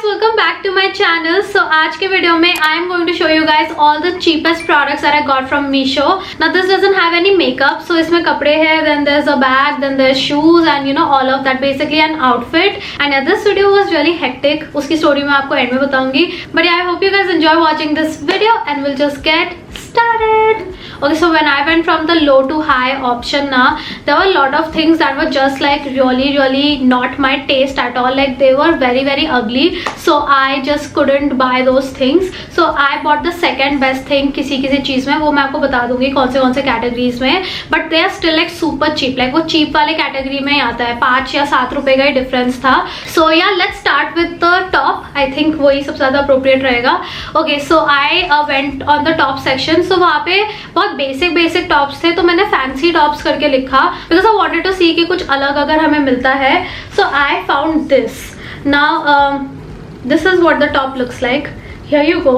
welcome back to my channel. So आज के video में I am going to show you guys all the cheapest products that I got from Meesho. Now this doesn't have any makeup, so इसमें कपड़े हैं, then there's a bag, then there's shoes and you know all of that, basically an outfit. And yeah, this video was really hectic. उसकी story मैं आपको and में बताऊंगी. But yeah, I hope you guys enjoy watching this video and we'll just get started. Okay, so when I went from the low to high option now, there were a lot of things that were just like really not my taste at all. Like they were very ugly, so I just couldn't buy those things. So I bought the second best thing किसी चीज में, वो मैं आपको बता दूंगी कौन से कैटेगरीज में. But they are still like super cheap, like वो चीप वाले कैटेगरी में आता है. 5 या 7 रुपए का ही डिफरेंस था. So yeah let's start with the top. I think वही सबसे ज्यादा अप्रोप्रिएट रहेगा. Okay, so I went on the top section. So वहाँ पे बहुत बेसिक टॉप्स थे, तो मैंने फैंसी टॉप्स करके लिखा because I wanted to see कि कुछ अलग अगर हमें मिलता है. So I found this. Now this is what the top looks like. Here you go.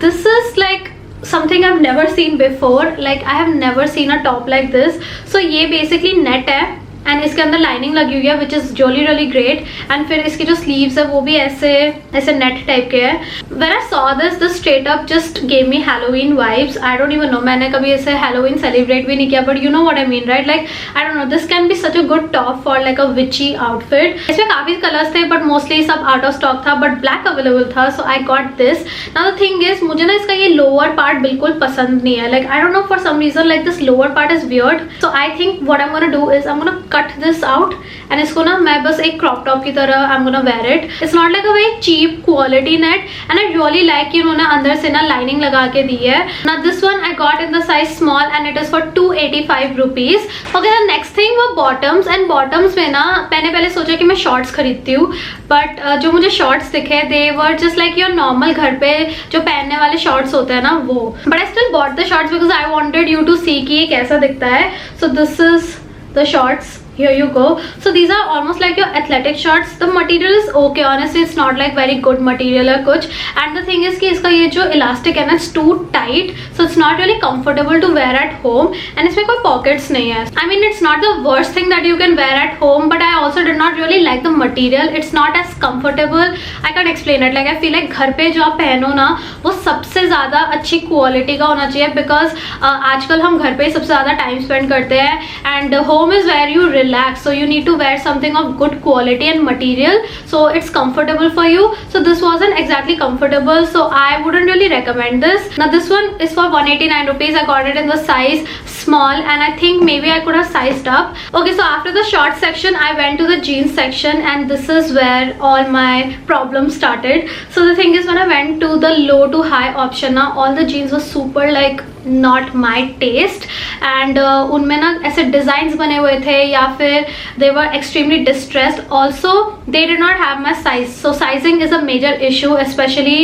This is like something I've never seen before. Like I have never seen a top like this. So ये basically net है and इसके अंदर lining लगी हुई है which is really great. And फिर इसकी जो स्लीव्स है वो भी ऐसे नेट टाइप के है. When I saw this straight up just gave me Halloween vibes. I don't even know, मैंने कभी ऐसे हैलोवीन सेलिब्रेट भी नहीं किया, but you know what I mean right. Like I don't know, this can be such a good top for like a witchy outfit. इसमें काफी colours थे but mostly सब आउट ऑफ स्टॉक था, but black available था. So I got this. Now the thing is, मुझे ना इसका ये लोअर पार्ट बिल्कुल पसंद नहीं है. Like I don't know, for some reason like this lower part is weird. So I think what I am gonna do is I am gonna cut this out and इसको ना मैं बस एक crop top की तरह I am gonna wear it. It's not like a very cheap quality net and I really like कि उन्होंने अंदर से ना लाइनिंग लगा के दी है. Now this one I got in the size small and it is for 285 rupees. Okay, the next thing वो bottoms. And bottoms में ना मैंने पहले सोचा कि मैं शॉर्ट्स खरीदती हूँ, बट जो मुझे शॉर्ट्स दिखे they were just like your normal घर पे जो पहनने वाले शॉर्ट्स होते हैं ना वो. But I still bought the shorts because I wanted you to see कि ये कैसा दिखता है. So this is the shorts. Here you go. So these are almost like your athletic shorts. The material is okay, honestly it's not like very good material or कुछ. And the thing is कि इसका ये जो elastic है ना, it's too tight, so it's not really comfortable to wear at home. And इसमें कोई pockets नहीं है. I mean it's not the worst thing that you can wear at home, but I also did not really like the material. It's not as comfortable. I can't explain it. Like I feel like घर पे जो आप पहनो ना वो सबसे ज़्यादा अच्छी क्वालिटी का होना चाहिए, because आजकल हम घर पे सबसे ज़्यादा टाइम स्पेंड करते हैं and home is where you relax, so you need to wear something of good quality and material so it's comfortable for you. So this wasn't exactly comfortable, so I wouldn't really recommend this. Now this one is for 189 rupees. I got it in the size small and I think maybe I could have sized up. Okay, so after the short section I went to the jeans section and this is where all my problems started. So the thing is, when I went to the low to high option now, all the jeans were super like not my taste and उनमें ना ऐसे designs बने हुए थे या फिर they were extremely distressed. Also they did not have my size, so sizing is a major issue especially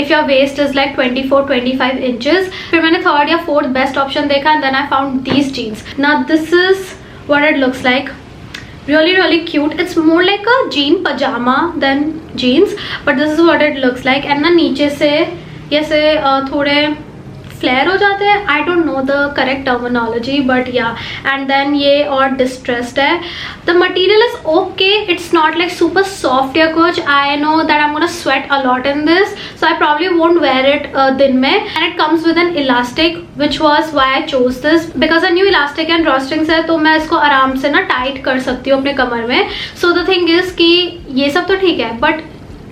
if your waist is like 24-25 inches. फिर मैंने third या fourth best option देखा and then I found these jeans. Now this is what it looks like. Really cute. It's more like a jean pajama than jeans, but this is what it looks like. and ना नीचे से ये से थोड़े flare हो जाते हैं. I don't know the correct terminology but yeah. And then ये और डिस्ट्रेस्ड है. The material is okay, it's not like super soft या कुछ. I know that I am gonna sweat a lot in this, so I probably won't wear it दिन में. And it comes with an elastic which was why I chose this because a new elastic and drawstrings है, तो मैं इसको आराम से ना tight कर सकती हूँ अपने कमर में. सो द थिंग इज कि ये सब तो ठीक है, but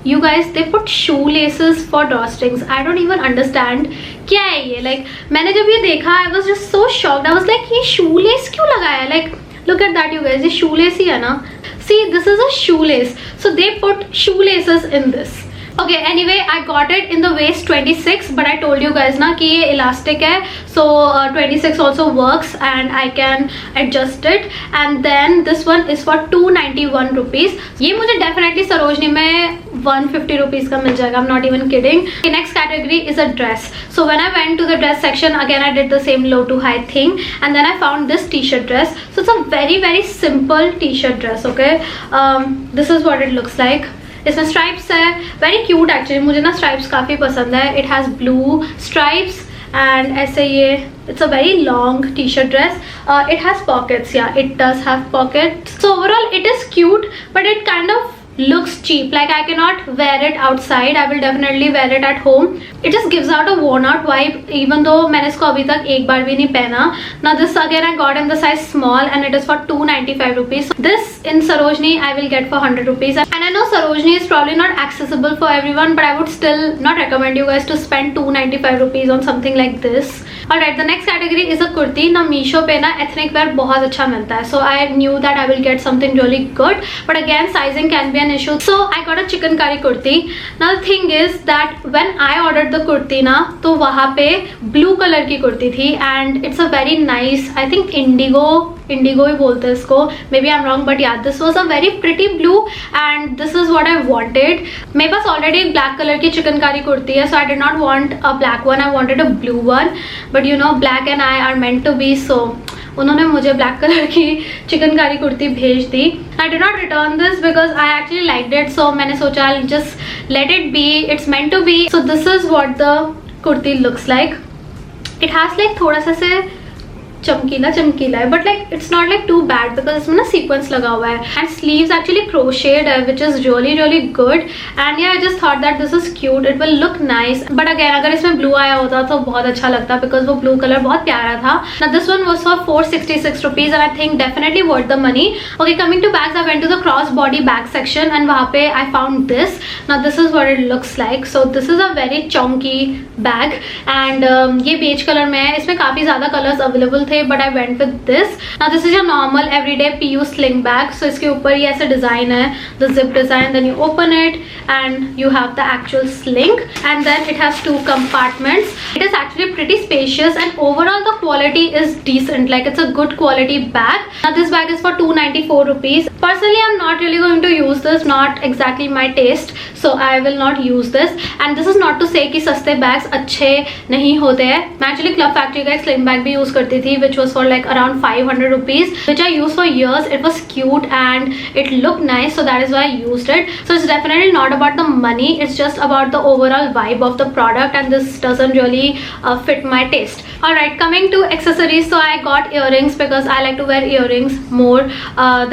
you guys they put shoelaces for drawstrings. I don't even understand क्या है ये. like मैंने जब ये देखा I was just so shocked. I was like ये shoelace क्यों लगाया. like look at that you guys, ये shoelace ही है ना. see this is a shoelace, so they put shoelaces in this. Okay, anyway I got it in the waist 26, but I told you guys ना कि ये elastic है, so 26 also works and I can adjust it. And then this one is for 291 rupees. ये मुझे definitely Sarojini में 150 rupees का मिल जाएगा. I'm not even kidding. The next category is a dress. So when I went to the dress section again I did the same low to high thing and then I found this t-shirt dress. So it's a very simple t-shirt dress. Okay, this is what it looks like. इसमें stripes है. Very cute actually, मुझे ना stripes काफ़ी पसंद है. It has blue stripes and ऐसे ये it's a very long t-shirt dress. It has pockets. Yeah, it does have pockets. So overall it is cute, but it kind of looks cheap. Like I cannot wear it outside. I will definitely wear it at home. It just gives out a worn out vibe, even though मैंने इसको अभी तक एक बार भी नहीं पहना. Now this again I got in the size small and it is for 295 rupees. This in Sarojini I will get for 100 rupees. And I know Sarojini is probably not accessible for everyone, but I would still not recommend you guys to spend 295 rupees on something like this. Alright, the next category is a kurti. Now Meesho पे ना ethnic wear बहुत अच्छा मिलता है. So I knew that I will get something really good. But again, sizing can be an issue. So I got a chikankari kurti. Now the thing is that when I ordered the kurti ना, तो वहाँ पे blue color की कुर्ती थी and it's a very nice, I think indigo ही बोलते हैं इसको. Maybe I'm wrong, but yeah, this was a very pretty blue and this is what I wanted. मेरे पास already एक black color की चिकनकारी कुर्ती है, so I did not want a black one. I wanted a blue one. But you know, black and I are meant to be, so उन्होंने मुझे black colour की चिकनकारी कुर्ती भेज दी. I did not return this because I actually liked it, so मैंने सोचा I just let it be, it's meant to be. So this is what the kurti looks like. It has like थोड़ा सा से चमकीला है, but like it's not like too bad because इसमें ना sequence लगा हुआ है एंड स्लीव्स एक्चुअली क्रोशेड है which is really good. And yeah I just thought that this is cute, it will look nice. But again अगर इसमें blue आया होता तो बहुत अच्छा लगता बिकॉज वो ब्लू कलर बहुत प्यारा था. Now this one was for 466 rupees and I think definitely worth the money. Okay, coming to bags, I went to the cross body bag section and वहाँ पे I found this. Now this is what it looks like. So this is a very chunky bag and ये beige colour में है. इसमें काफी ज्यादा colours available थे but I went with this. Now this is your normal everyday PU sling bag. So इसके ऊपर ये ऐसा डिजाइन है, the zip design, then you open it and you have the actual sling and then it has 2 compartments. It is actually pretty spacious and overall the quality is decent, like it's a good quality bag. Now this bag is for 294 rupees. Personally I'm not really going to use this, not exactly my taste, so I will not use this. And this is not to say कि सस्ते bags अच्छे नहीं होते हैं. मैं actually Club Factory का एक sling bag भी use करती थी which was for like around 500 rupees, which I used for years. It was cute and it looked nice, so that is why I used it. So it's definitely not about the money, it's just about the overall vibe of the product and this doesn't really fit my taste. Alright, coming to accessories, so I got earrings because I like to wear earrings more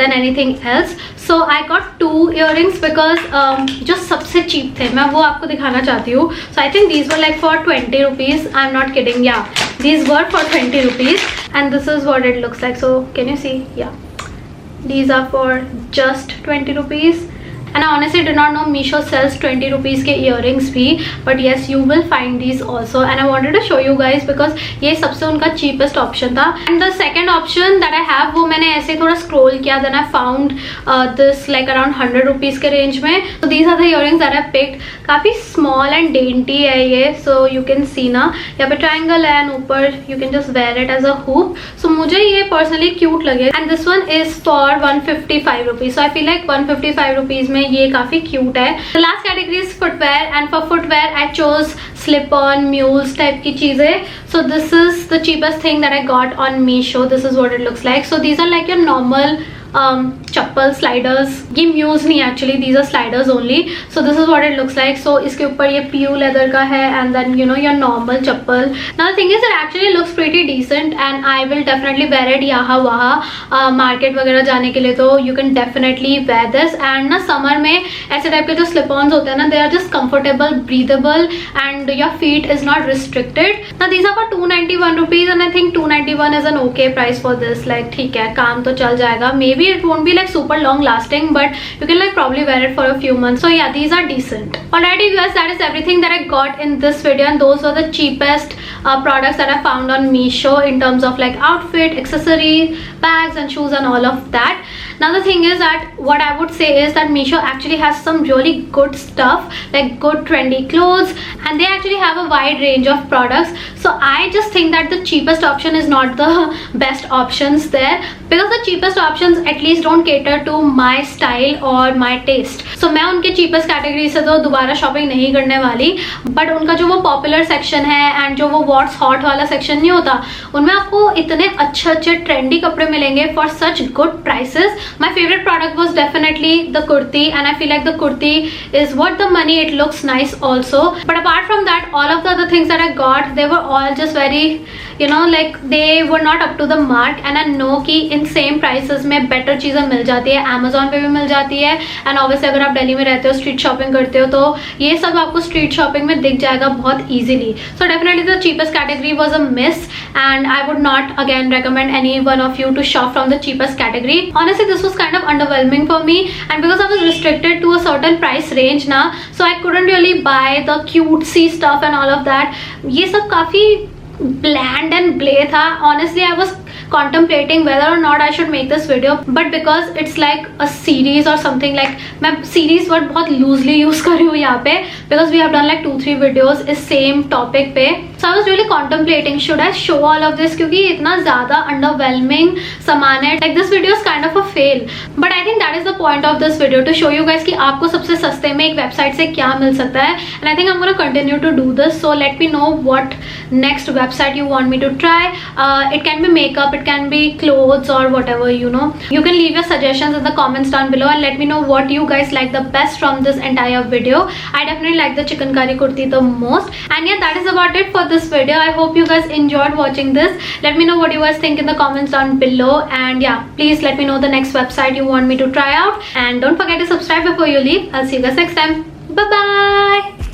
than anything else. So I got 2 earrings because जो सबसे cheap थे मैं वो आपको दिखाना चाहती हूँ. So I think these were like for 20 rupees. I'm not kidding, yeah, these were for 20 rupees and this is what it looks like. So can you see? Yeah, these are for just 20 rupees. And I honestly did not know Meesho sells 20 rupees के earrings भी, but yes, you will find these also. And I wanted to show you guys because ये सबसे उनका cheapest option था. And the second option that I have वो मैंने ऐसे थोड़ा scroll किया, then I found this like around 100 rupees के range में. So these are the earrings that I picked. काफ़ी small and dainty है ये, so you can see ना यहाँ पे triangle है and ऊपर you can just wear it as a hoop. So मुझे ये personally cute लगे. And this one is for 155 rupees. So I feel like 155 rupees में ये काफी क्यूट है. The last category is footwear and for footwear I chose slip-on, mules type की चीजें. So this is the cheapest thing that I got on Meesho. This is what it looks like. So these are like your normal chappal sliders. ये mules नहीं actually, these are sliders only. So this is what it looks like. So इसके ऊपर ये PU leather का है and then you know your normal chappal. Now the thing is it actually looks pretty decent and I will definitely wear it यहाँ वहाँ market वगैरह जाने के लिए. तो you can definitely wear this. And ना समर में ऐसे टाइप के जो स्लिप ऑन्स होते हैं ना, they are just comfortable, breathable and your feet is not restricted. Now these are for 291 rupees and I think 291 is an okay price for this. Like ठीक है, काम तो चल जाएगा. Maybe it won't be like super long lasting, but you can like probably wear it for a few months. So yeah, these are decent. Alrighty guys, that is everything that I got in this video and those were the cheapest products that I found on Meesho in terms of like outfit, accessories, bags and shoes and all of that. Now the thing is that what I would say is that Meesho actually has some really good stuff, like good trendy clothes, and they actually have a wide range of products. So I just think that the cheapest option is not the best options there because the cheapest options at least don't cater to my style or my taste. So मैं उनके cheapest category से तो दोबारा shopping नहीं करने वाली, but उनका जो वो popular section है and जो वो what's hot वाला section नहीं होता, उनमें आपको इतने अच्छे अच्छे trendy कपड़े मिलेंगे for such good prices. My favorite product was definitely the kurti, and I feel like the kurti is worth the money. It looks nice also. But apart from that, all of the other things that I got, they were all just very, like they were not up to the mark. And I know कि in same prices में better चीज़ें मिल जाती है, Amazon पे भी मिल जाती है. And obviously अगर आप दिल्ली में रहते हो, street shopping करते हो, तो ये सब आपको street shopping में दिख जाएगा बहुत easily. So definitely the cheapest category was a miss, and I would not again recommend any one of you to shop from the cheapest category. Honestly, this was kind of underwhelming for me, and because I was restricted to a certain price range now, so I couldn't really buy the cutesy stuff and all of that. ये सब काफी bland and bleh था. Honestly, I was contemplating whether or not I should make this video, but because it's like a series or something, like मैं series word बहुत loosely use कर रही हूँ यहाँ पे, because we have done like 2-3 videos इस same topic पे. So I was really contemplating should I show all of this, क्योंकि इतना ज़्यादा underwhelming सामान है. Like this video is kind of a fail, but I think that is the point of this video, to show you guys कि आपको सबसे सस्ते में एक website से क्या मिल सकता है. And I think I'm gonna continue to do this. So let me know what next website you want me to try. It can be makeup, it can be clothes or whatever, you can leave your suggestions in the comments down below and let me know what you guys like the best from this entire video. I definitely like the chicken curry kurti the most. And yeah, that is about it for this video. I hope you guys enjoyed watching this. Let me know what you guys think in the comments down below, and yeah, please let me know the next website you want me to try out, and don't forget to subscribe before you leave. I'll see you guys next time. Bye bye.